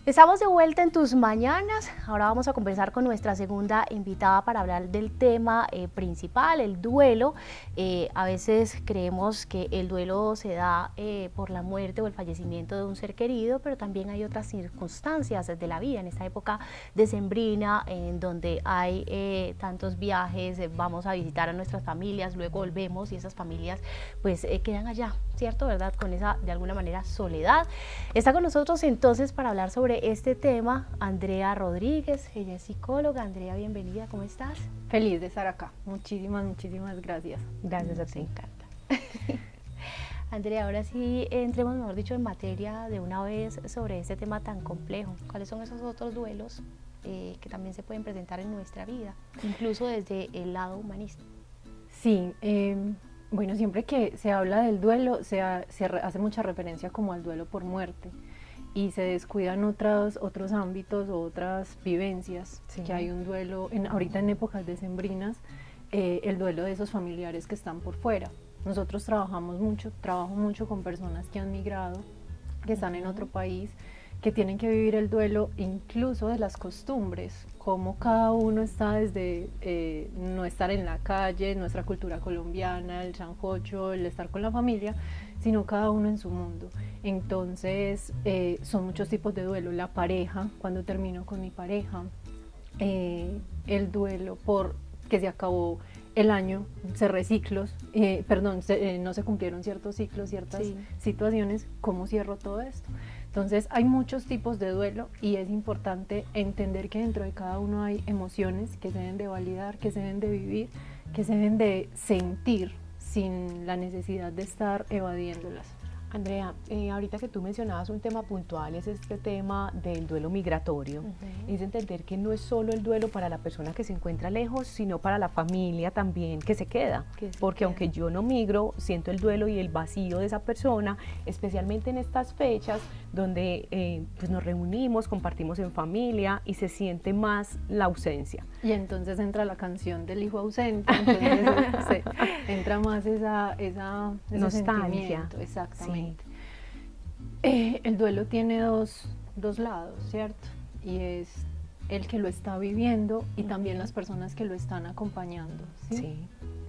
Estamos de vuelta en Tus Mañanas. Ahora vamos a conversar con nuestra segunda invitada para hablar del tema principal, el duelo. A veces creemos que el duelo se da por la muerte o el fallecimiento de un ser querido, pero también hay otras circunstancias de la vida en esta época decembrina en donde hay tantos viajes, vamos a visitar a nuestras familias, luego volvemos y esas familias pues quedan allá, ¿cierto? ¿Verdad? Con esa de alguna manera soledad. Está con nosotros entonces para hablar sobre este tema Andrea Rodríguez, ella es psicóloga. Andrea, bienvenida, ¿cómo estás? Feliz de estar acá, muchísimas gracias. Gracias a ti. Me encanta. Andrea, ahora sí entremos, mejor dicho, en materia de una vez sobre este tema tan complejo. ¿Cuáles son esos otros duelos que también se pueden presentar en nuestra vida, incluso desde el lado humanista? Sí, bueno, siempre que se habla del duelo se hace mucha referencia como al duelo por muerte y se descuidan otros ámbitos o otras vivencias, sí. Que hay un duelo, ahorita en épocas decembrinas, el duelo de esos familiares que están por fuera. Nosotros trabajo mucho con personas que han migrado, que están en otro país, que tienen que vivir el duelo incluso de las costumbres, como cada uno está desde no estar en la calle, nuestra cultura colombiana, el sancocho, el estar con la familia, sino cada uno en su mundo. Entonces son muchos tipos de duelo. La pareja, cuando termino con mi pareja, el duelo por que se acabó el año, cerré ciclos, no se cumplieron ciertos ciclos, ciertas situaciones, ¿cómo cierro todo esto? Entonces hay muchos tipos de duelo y es importante entender que dentro de cada uno hay emociones que se deben de validar, que se deben de vivir, que se deben de sentir sin la necesidad de estar evadiéndolas. Andrea, ahorita que tú mencionabas un tema puntual, es este tema del duelo migratorio. Es entender que no es solo el duelo para la persona que se encuentra lejos, sino para la familia también que se queda. Porque aunque yo no migro, siento el duelo y el vacío de esa persona, especialmente en estas fechas donde pues nos reunimos, compartimos en familia y se siente más la ausencia. Y entonces entra la canción del hijo ausente, entonces entra más esa nostalgia. Exactamente. Sí. El duelo tiene dos lados, ¿cierto? Y es el que lo está viviendo y también las personas que lo están acompañando, ¿sí? Sí.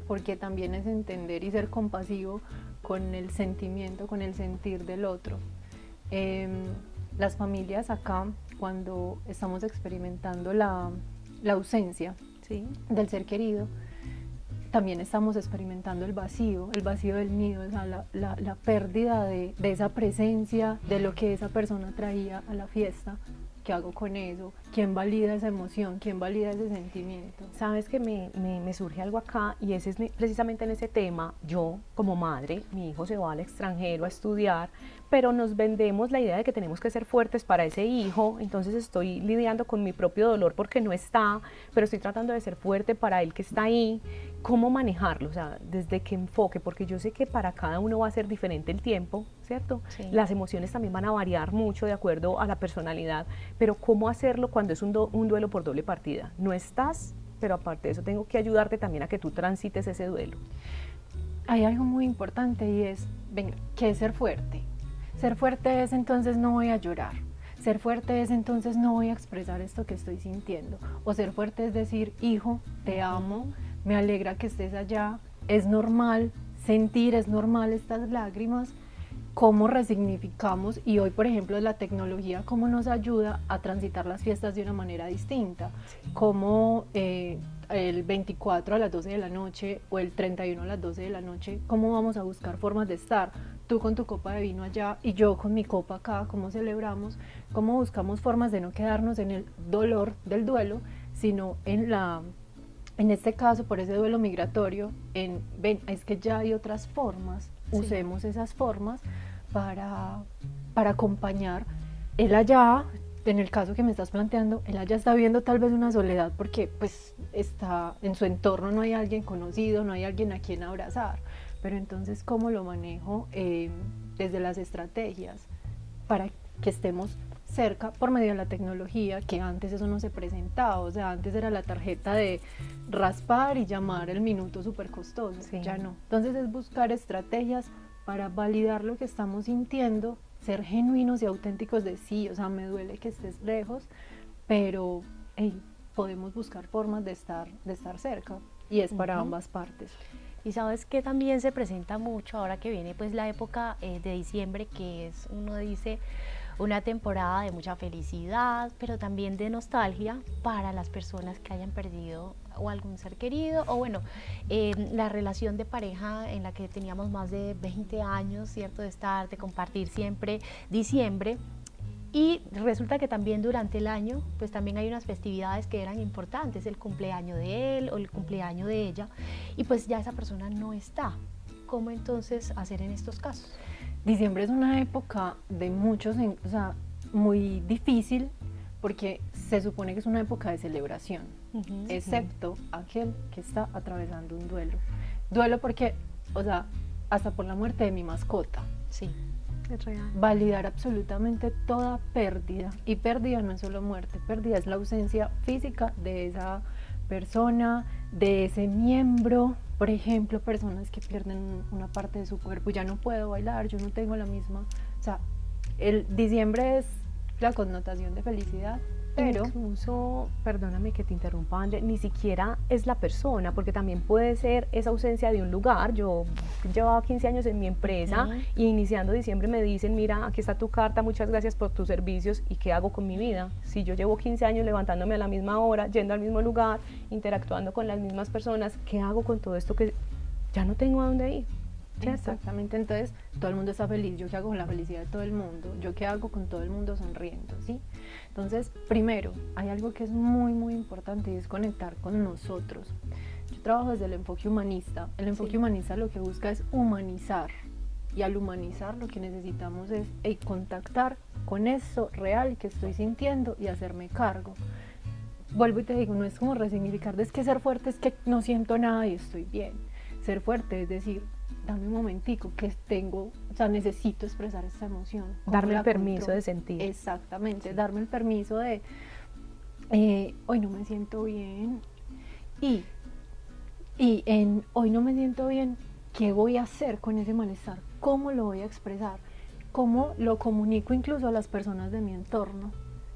Porque también es entender y ser compasivo con el sentimiento, con el sentir del otro. Las familias acá, cuando estamos experimentando la ausencia, ¿sí?, del ser querido, también estamos experimentando el vacío del nido, o sea, la pérdida de esa presencia, de lo que esa persona traía a la fiesta. ¿Qué hago con eso? ¿Quién valida esa emoción? ¿Quién valida ese sentimiento? Sabes que me surge algo acá y ese es precisamente en ese tema. Yo como madre, mi hijo se va al extranjero a estudiar, pero nos vendemos la idea de que tenemos que ser fuertes para ese hijo, entonces estoy lidiando con mi propio dolor porque no está, pero estoy tratando de ser fuerte para él que está ahí. ¿Cómo manejarlo? O sea, ¿desde qué enfoque? Porque yo sé que para cada uno va a ser diferente el tiempo, ¿cierto? Sí. Las emociones también van a variar mucho de acuerdo a la personalidad, pero ¿cómo hacerlo cuando es un duelo por doble partida? No estás, pero aparte de eso tengo que ayudarte también a que tú transites ese duelo. Hay algo muy importante y es, venga, ¿qué es ser fuerte? Ser fuerte es entonces no voy a llorar. Ser fuerte es entonces no voy a expresar esto que estoy sintiendo. O ser fuerte es decir, hijo, te amo, me alegra que estés allá, es normal sentir, es normal estas lágrimas. Cómo resignificamos, y hoy por ejemplo la tecnología cómo nos ayuda a transitar las fiestas de una manera distinta, cómo el 24 a las 12 de la noche o el 31 a las 12 de la noche, cómo vamos a buscar formas de estar, tú con tu copa de vino allá y yo con mi copa acá, cómo celebramos, cómo buscamos formas de no quedarnos en el dolor del duelo, sino en este caso por ese duelo migratorio, es que ya hay otras formas. Usemos esas formas para acompañar. Él allá, en el caso que me estás planteando, él allá está viendo tal vez una soledad porque pues está en su entorno, no hay alguien conocido, no hay alguien a quien abrazar. Pero entonces, ¿cómo lo manejo desde las estrategias para que estemos cerca por medio de la tecnología, que antes eso no se presentaba? O sea, antes era la tarjeta de raspar y llamar el minuto súper costoso, ya no. Entonces es buscar estrategias para validar lo que estamos sintiendo ser genuinos y auténticos de sí, o sea, me duele que estés lejos, pero hey, podemos buscar formas de estar cerca y es para ambas partes. Y sabes que también se presenta mucho ahora que viene pues la época de diciembre, que es, uno dice, una temporada de mucha felicidad, pero también de nostalgia para las personas que hayan perdido o algún ser querido, o bueno, la relación de pareja en la que teníamos más de 20 años, ¿cierto? De estar, de compartir siempre diciembre. Y resulta que también durante el año, pues también hay unas festividades que eran importantes, el cumpleaños de él o el cumpleaños de ella, y pues ya esa persona no está. ¿Cómo entonces hacer en estos casos? Diciembre es una época de muchos, o sea, muy difícil porque se supone que es una época de celebración, excepto aquel que está atravesando un duelo. Duelo porque, o sea, hasta por la muerte de mi mascota. Sí. Es real. Validar absolutamente toda pérdida, y pérdida no es solo muerte, pérdida es la ausencia física de esa persona, de ese miembro. Por ejemplo, personas que pierden una parte de su cuerpo, ya no puedo bailar, yo no tengo la misma, o sea, el diciembre es la connotación de felicidad, pero incluso, perdóname que te interrumpa, André, ni siquiera es la persona, porque también puede ser esa ausencia de un lugar. Yo llevaba 15 años en mi empresa y iniciando diciembre me dicen, mira, aquí está tu carta, muchas gracias por tus servicios, ¿y qué hago con mi vida? Si yo llevo 15 años levantándome a la misma hora, yendo al mismo lugar, interactuando con las mismas personas, ¿qué hago con todo esto que ya no tengo a dónde ir? ¿Cierto? Exactamente, entonces todo el mundo está feliz, yo qué hago con la felicidad de todo el mundo, yo qué hago con todo el mundo sonriendo, ¿sí? Entonces, primero, hay algo que es muy muy importante y es conectar con nosotros. Yo trabajo desde el enfoque humanista. El enfoque humanista lo que busca es humanizar, y al humanizar lo que necesitamos es contactar con eso real que estoy sintiendo y hacerme cargo. Vuelvo y te digo, no es como resignificar, es que ser fuerte es que no siento nada y estoy bien. Ser fuerte es decir, dame un momentico que tengo, o sea, necesito expresar esta emoción. Darme el permiso de sentir. Exactamente, darme el permiso de, hoy no me siento bien, y en hoy no me siento bien, ¿qué voy a hacer con ese malestar? ¿Cómo lo voy a expresar? ¿Cómo lo comunico incluso a las personas de mi entorno?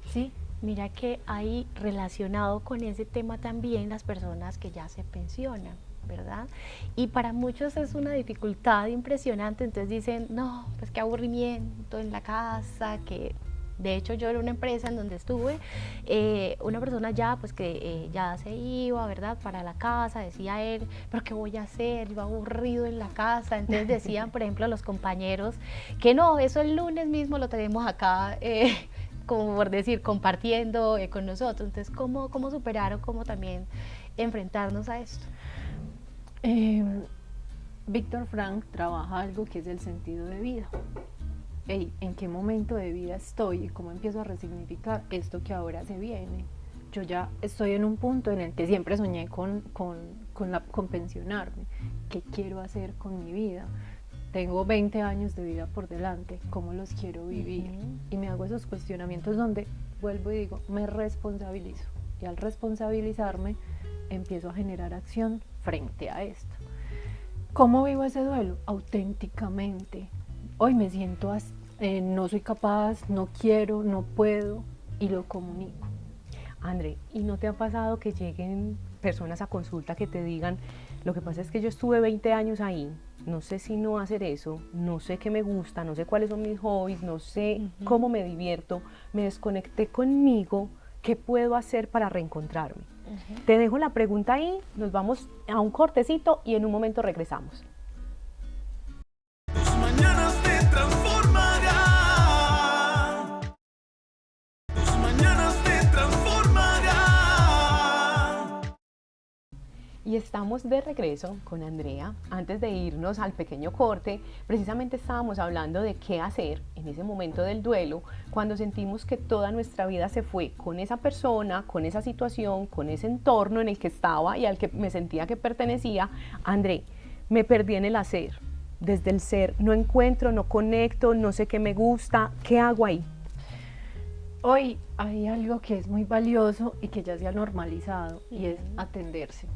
¿Sí? Mira que hay relacionado con ese tema también las personas que ya se pensionan, ¿verdad? Y para muchos es una dificultad impresionante, entonces dicen, no, pues qué aburrimiento en la casa, que de hecho yo era una empresa en donde estuve, una persona ya pues que ya se iba, ¿verdad? Para la casa, decía él, pero ¿qué voy a hacer? Yo aburrido en la casa, entonces decían, por ejemplo, los compañeros, que no, eso el lunes mismo lo tenemos acá, como por decir, compartiendo con nosotros. Entonces, ¿cómo superar o cómo también enfrentarnos a esto? Víctor Frank trabaja algo que es el sentido de vida. ¿En qué momento de vida estoy y cómo empiezo a resignificar esto que ahora se viene? Yo ya estoy en un punto en el que siempre soñé con pensionarme. ¿Qué quiero hacer con mi vida? Tengo 20 años de vida por delante, ¿cómo los quiero vivir? Y me hago esos cuestionamientos donde vuelvo y digo, me responsabilizo. Y al responsabilizarme, empiezo a generar acción frente a esto. ¿Cómo vivo ese duelo? Auténticamente. Hoy me siento, no soy capaz, no quiero, no puedo, y lo comunico. André, ¿y no te ha pasado que lleguen personas a consulta que te digan, lo que pasa es que yo estuve 20 años ahí, no sé si no hacer eso, no sé qué me gusta, no sé cuáles son mis hobbies, no sé cómo me divierto, me desconecté conmigo, ¿qué puedo hacer para reencontrarme? Te dejo la pregunta ahí, nos vamos a un cortecito y en un momento regresamos. Tus mañanas te transformarán. Tus mañanas te transformarán. Y estamos de regreso con Andrea. Antes de irnos al pequeño corte, precisamente estábamos hablando de qué hacer en ese momento del duelo, cuando sentimos que toda nuestra vida se fue con esa persona, con esa situación, con ese entorno en el que estaba y al que me sentía que pertenecía. André, me perdí en el hacer. Desde el ser no encuentro, no conecto, no sé qué me gusta, ¿qué hago ahí? Hoy hay algo que es muy valioso y que ya se ha normalizado y es atenderse.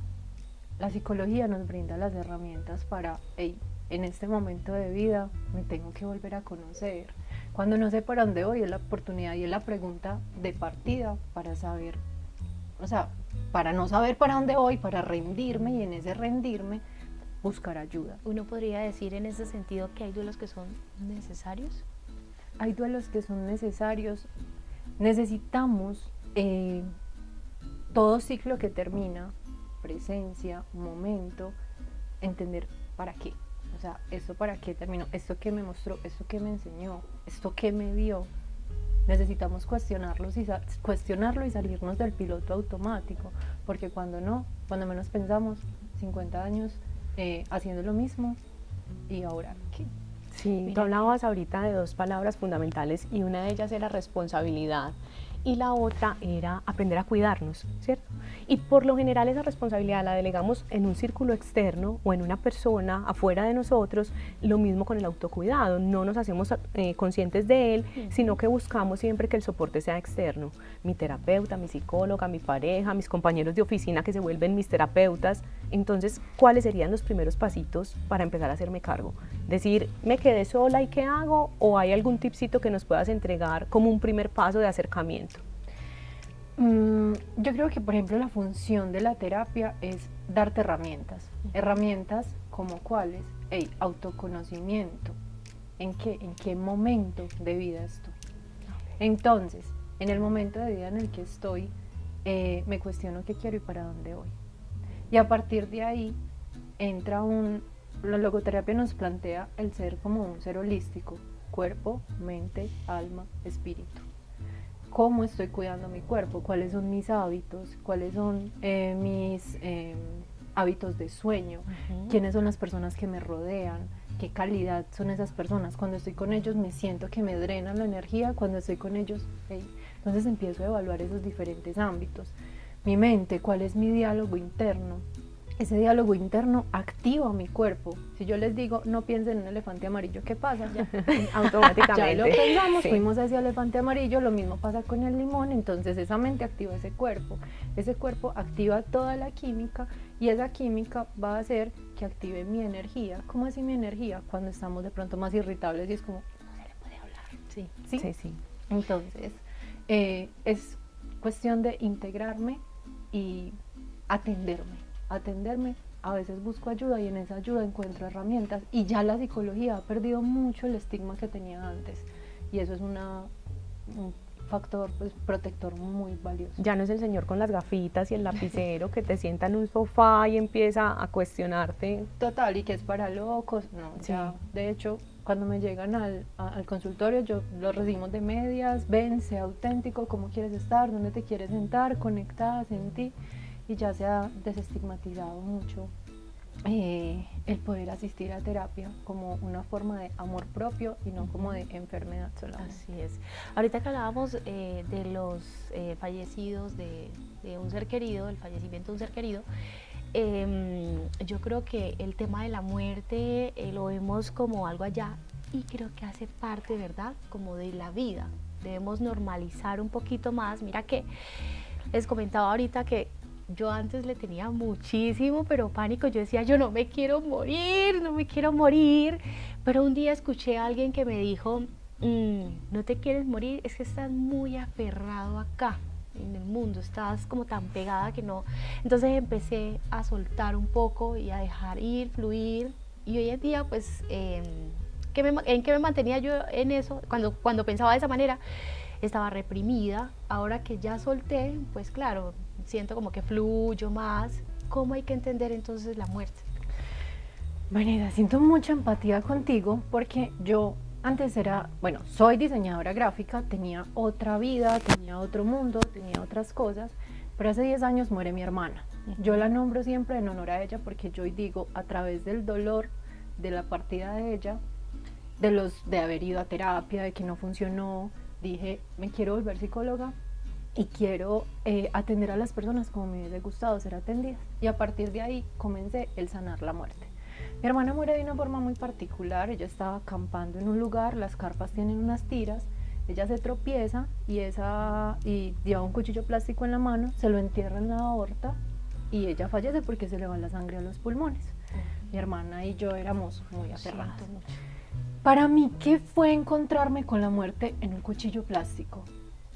La psicología nos brinda las herramientas para, en este momento de vida me tengo que volver a conocer. Cuando no sé para dónde voy, es la oportunidad y es la pregunta de partida para saber, o sea, para no saber para dónde voy, para rendirme y en ese rendirme buscar ayuda. Uno podría decir en ese sentido que hay duelos que son necesarios. Hay duelos que son necesarios. Necesitamos todo ciclo que termina, presencia, momento, entender para qué. O sea, esto para qué terminó, esto que me mostró, esto que me enseñó, esto que me dio. Necesitamos cuestionarlo y salirnos del piloto automático, porque cuando menos pensamos, 50 años haciendo lo mismo, y ahora qué. Sí, tú hablabas ahorita de dos palabras fundamentales y una de ellas era responsabilidad y la otra era aprender a cuidarnos, ¿cierto? Y por lo general esa responsabilidad la delegamos en un círculo externo o en una persona afuera de nosotros, lo mismo con el autocuidado, no nos hacemos conscientes de él, sino que buscamos siempre que el soporte sea externo. Mi terapeuta, mi psicóloga, mi pareja, mis compañeros de oficina que se vuelven mis terapeutas. Entonces, ¿cuáles serían los primeros pasitos para empezar a hacerme cargo? Decir, ¿me quedé sola y qué hago? ¿O hay algún tipcito que nos puedas entregar como un primer paso de acercamiento? Yo creo que, por ejemplo, la función de la terapia es darte herramientas. Herramientas como cuáles, autoconocimiento. ¿En qué momento de vida estoy? Entonces, en el momento de vida en el que estoy, me cuestiono qué quiero y para dónde voy. Y a partir de ahí entra la logoterapia nos plantea el ser como un ser holístico, cuerpo, mente, alma, espíritu. ¿Cómo estoy cuidando mi cuerpo? ¿Cuáles son mis hábitos? ¿Cuáles son mis hábitos de sueño? ¿Quiénes son las personas que me rodean? ¿Qué calidad son esas personas? Cuando estoy con ellos me siento que me drenan la energía, cuando estoy con ellos, entonces empiezo a evaluar esos diferentes ámbitos. Mi mente, ¿cuál es mi diálogo interno? Ese diálogo interno activa mi cuerpo. Si yo les digo, no piensen en un elefante amarillo, ¿qué pasa? Automáticamente. Ya lo pensamos, Sí. fuimos hacia el elefante amarillo, lo mismo pasa con el limón, entonces esa mente activa ese cuerpo activa toda la química y esa química va a hacer que active mi energía. ¿Cómo así mi energía? Cuando estamos de pronto más irritables y es como, no se le puede hablar. Sí. ¿Sí? Sí, sí. Entonces, es cuestión de integrarme y atenderme. A veces busco ayuda y en esa ayuda encuentro herramientas y ya la psicología ha perdido mucho el estigma que tenía antes y eso es un factor protector muy valioso. Ya no es el señor con las gafitas y el lapicero que te sienta en un sofá y empieza a cuestionarte. Total, y que es para locos, no, Sí. ya, de hecho, cuando me llegan al consultorio, yo los recibimos de medias, ven, sé auténtico, cómo quieres estar, dónde te quieres sentar, conectadas en ti, y ya se ha desestigmatizado mucho el poder asistir a terapia como una forma de amor propio y no como de enfermedad solamente. Así es. Ahorita que hablábamos de los fallecidos, de un ser querido, el fallecimiento de un ser querido, yo creo que el tema de la muerte lo vemos como algo allá y creo que hace parte, ¿verdad?, como de la vida. Debemos normalizar un poquito más. Mira que les comentaba ahorita que yo antes le tenía muchísimo, pero pánico. Yo decía, yo no me quiero morir. Pero un día escuché a alguien que me dijo, no te quieres morir, es que estás muy aferrado acá en el mundo, estás como tan pegada que no. Entonces empecé a soltar un poco y a dejar ir, fluir. Y hoy en día, pues, ¿en qué me mantenía yo en eso? Cuando pensaba de esa manera, estaba reprimida. Ahora que ya solté, pues claro, siento como que fluyo más. ¿Cómo hay que entender entonces la muerte? Vanessa, siento mucha empatía contigo porque yo antes soy diseñadora gráfica, tenía otra vida, tenía otro mundo, tenía otras cosas, pero hace 10 años muere mi hermana. Yo la nombro siempre en honor a ella porque yo hoy digo, a través del dolor de la partida de ella, de haber ido a terapia, de que no funcionó, dije, me quiero volver psicóloga y quiero atender a las personas como me hubiese gustado ser atendidas. Y a partir de ahí comencé el sanar la muerte. Mi hermana muere de una forma muy particular. Ella estaba acampando en un lugar, las carpas tienen unas tiras, ella se tropieza y lleva un cuchillo plástico en la mano, se lo entierra en la aorta y ella fallece porque se le va la sangre a los pulmones. Mi hermana y yo éramos muy aferradas. Para mí, ¿qué fue encontrarme con la muerte en un cuchillo plástico?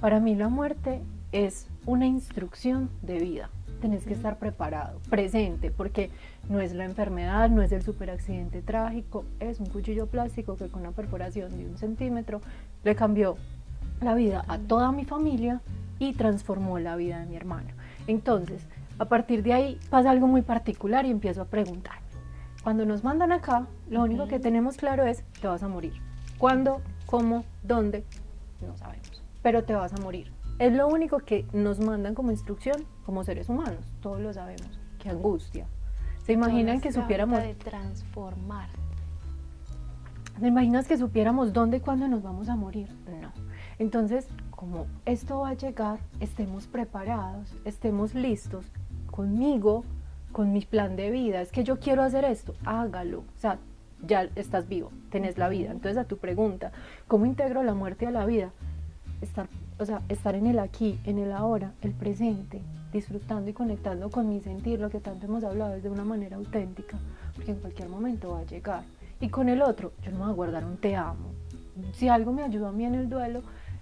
Para mí la muerte es una instrucción de vida. Tenés que estar preparado, presente, porque no es la enfermedad, no es el superaccidente trágico, es un cuchillo plástico que con una perforación de 1 centímetro le cambió la vida a toda mi familia y transformó la vida de mi hermano. Entonces, a partir de ahí pasa algo muy particular y empiezo a preguntar. Cuando nos mandan acá, lo único que tenemos claro es: te vas a morir. ¿Cuándo? ¿Cómo? ¿Dónde? No sabemos, pero te vas a morir. Es lo único que nos mandan como instrucción como seres humanos, todos lo sabemos. ¡Qué angustia! ¿Se imaginan que supiéramos? De transformar. ¿Te imaginas que supiéramos dónde y cuándo nos vamos a morir? No. Entonces, como esto va a llegar, estemos preparados, estemos listos conmigo, con mi plan de vida. Es que yo quiero hacer esto, hágalo. O sea, ya estás vivo, tenés la vida. Entonces, a tu pregunta, ¿cómo integro la muerte a la vida? Estar en el aquí, en el ahora, el presente, disfrutando y conectando con mi sentir, lo que tanto hemos hablado, es de una manera auténtica, porque en cualquier momento va a llegar. Y con el otro, yo no me voy a guardar un te amo. Si algo me ayudó a mí en el duelo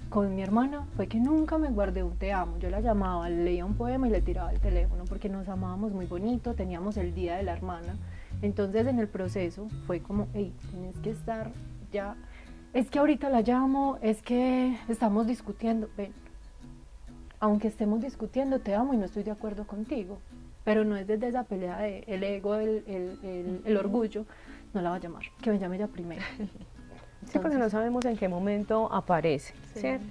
con mi hermana, fue que nunca me guardé un te amo. Yo la llamaba, le leía un poema y le tiraba el teléfono, porque nos amábamos muy bonito, teníamos el día de la hermana. Entonces en el proceso fue como: hey, tienes que estar ya, es que ahorita la llamo, es que estamos discutiendo. Ven, aunque estemos discutiendo, te amo y no estoy de acuerdo contigo, pero no es desde esa pelea de el ego, el orgullo. No la va a llamar, que me llame ella primero. Sí, porque no sabemos en qué momento aparece, Sí. ¿cierto?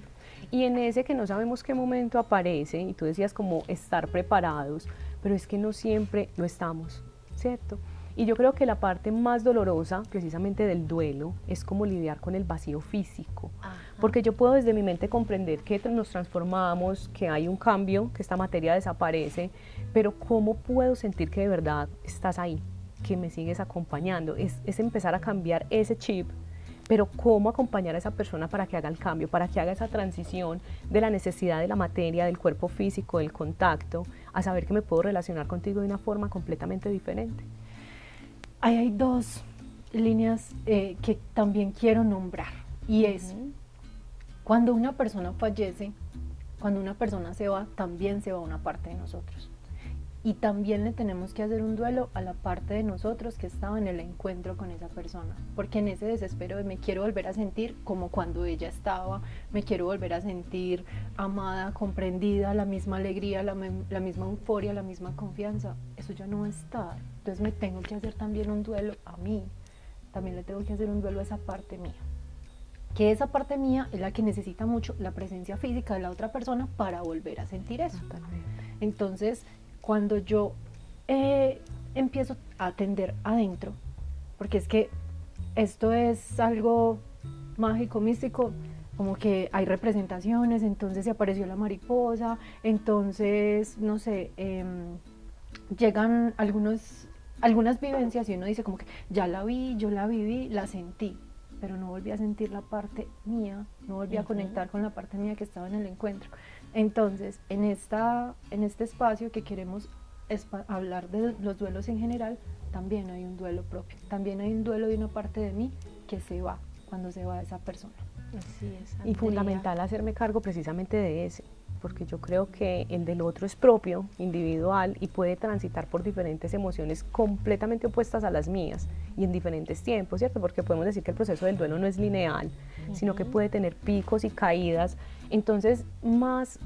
Y en ese que no sabemos qué momento aparece, y tú decías como estar preparados, pero es que no siempre lo estamos, ¿cierto? Y yo creo que la parte más dolorosa precisamente del duelo es como lidiar con el vacío físico. Ajá. Porque yo puedo desde mi mente comprender que nos transformamos, que hay un cambio, que esta materia desaparece, pero ¿cómo puedo sentir que de verdad estás ahí, que me sigues acompañando? Es empezar a cambiar ese chip, pero ¿cómo acompañar a esa persona para que haga el cambio, para que haga esa transición de la necesidad de la materia, del cuerpo físico, del contacto, a saber que me puedo relacionar contigo de una forma completamente diferente? Ahí hay dos líneas que también quiero nombrar, y es: cuando una persona fallece, cuando una persona se va, también se va una parte de nosotros. Y también le tenemos que hacer un duelo a la parte de nosotros que estaba en el encuentro con esa persona, porque en ese desespero de me quiero volver a sentir como cuando ella estaba, me quiero volver a sentir amada, comprendida, la misma alegría, la misma euforia, la misma confianza, eso ya no va a estar. Entonces me tengo que hacer también un duelo a mí, también le tengo que hacer un duelo a esa parte mía, que esa parte mía es la que necesita mucho la presencia física de la otra persona para volver a sentir eso. Entonces, cuando yo empiezo a atender adentro, porque es que esto es algo mágico, místico, como que hay representaciones, entonces se apareció la mariposa, entonces, no sé, llegan algunas vivencias y uno dice como que ya la vi, yo la viví, la sentí, pero no volví a sentir la parte mía, no volví a conectar con la parte mía que estaba en el encuentro. Entonces, en este espacio que queremos hablar de los duelos en general, también hay un duelo propio, también hay un duelo de una parte de mí que se va cuando se va esa persona. Así es, Y Andrea. fundamental hacerme cargo precisamente de ese, porque yo creo que el del otro es propio, individual, y puede transitar por diferentes emociones completamente opuestas a las mías y en diferentes tiempos, ¿cierto? Porque podemos decir que el proceso del duelo no es lineal, sino que puede tener picos y caídas. Entonces, más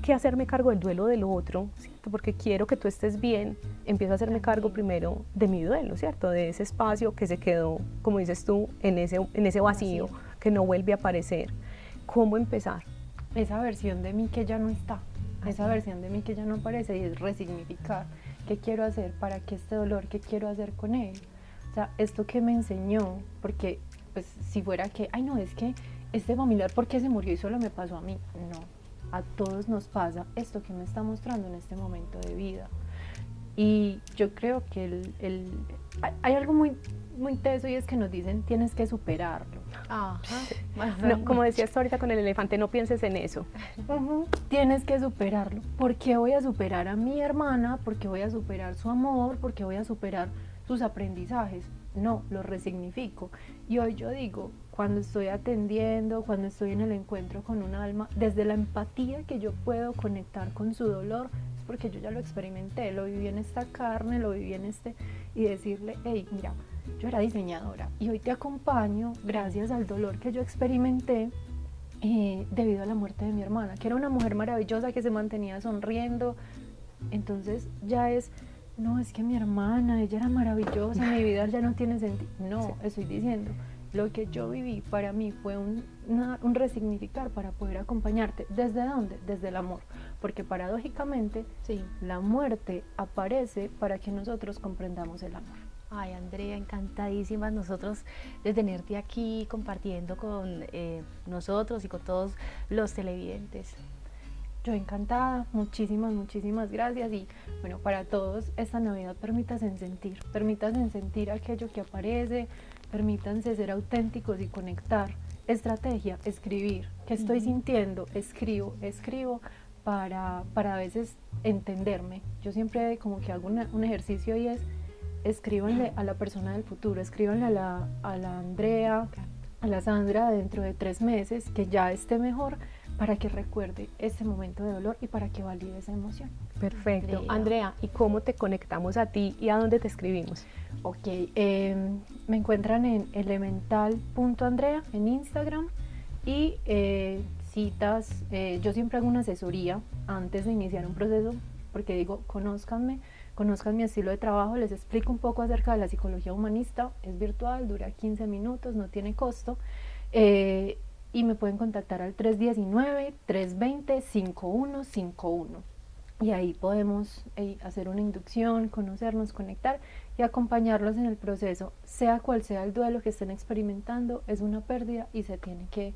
que hacerme cargo del duelo del otro, ¿cierto? Porque quiero que tú estés bien, empiezo a hacerme cargo primero de mi duelo, ¿cierto? De ese espacio que se quedó, como dices tú, en ese vacío que no vuelve a aparecer. ¿Cómo empezar? Esa versión de mí que ya no está, esa versión de mí que ya no aparece, y es resignificar qué quiero hacer para que este dolor, qué quiero hacer con él. O sea, esto que me enseñó, porque pues si fuera que, ay no, es que este familiar, ¿por qué se murió y solo me pasó a mí? No, a todos nos pasa esto que me está mostrando en este momento de vida. Y yo creo que hay algo muy teso, y es que nos dicen tienes que superarlo. Ajá. No, como decías tú ahorita con el elefante, no pienses en eso. Tienes que superarlo. ¿Por qué voy a superar a mi hermana? ¿Por qué voy a superar su amor? ¿Por qué voy a superar sus aprendizajes? no, lo resignifico. Y hoy yo digo, cuando estoy atendiendo, cuando estoy en el encuentro con un alma, desde la empatía que yo puedo conectar con su dolor, es porque yo ya lo experimenté, lo viví en esta carne, lo viví en este, y decirle, hey, mira, yo era diseñadora y hoy te acompaño gracias al dolor que yo experimenté debido a la muerte de mi hermana, que era una mujer maravillosa que se mantenía sonriendo. Entonces ya es, no, es que mi hermana, ella era maravillosa, mi vida ya no tiene sentido. No, Sí. estoy diciendo, lo que yo viví para mí fue un resignificar para poder acompañarte. ¿Desde dónde? Desde el amor. Porque paradójicamente Sí. la muerte aparece para que nosotros comprendamos el amor. Ay, Andrea, encantadísimas nosotros de tenerte aquí compartiendo con nosotros y con todos los televidentes. Yo encantada, muchísimas gracias y bueno, para todos esta Navidad permítanse sentir aquello que aparece, permítanse ser auténticos y conectar. Estrategia, escribir, ¿qué estoy sintiendo? Escribo para a veces entenderme. Yo siempre como que hago un ejercicio y es, escríbanle a la persona del futuro, escríbanle a la Andrea, a la Sandra dentro de 3 meses, que ya esté mejor, para que recuerde ese momento de dolor y para que valide esa emoción. Perfecto. Andrea. Andrea, ¿y cómo te conectamos a ti y a dónde te escribimos? Ok, me encuentran en elemental.andrea en Instagram y citas, yo siempre hago una asesoría antes de iniciar un proceso porque digo, conozcan mi estilo de trabajo, les explico un poco acerca de la psicología humanista, es virtual, dura 15 minutos, no tiene costo. Y me pueden contactar al 319-320-5151 y ahí podemos hacer una inducción, conocernos, conectar y acompañarlos en el proceso, sea cual sea el duelo que estén experimentando, es una pérdida y se tiene que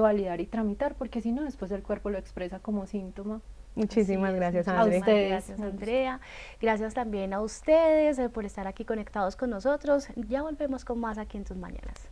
validar y tramitar, porque si no después el cuerpo lo expresa como síntoma. Muchísimas Así es, gracias, muchísimas Andrea. ustedes. Gracias, Andrea. Gracias también a ustedes por estar aquí conectados con nosotros. Ya volvemos con más aquí en Tus Mañanas.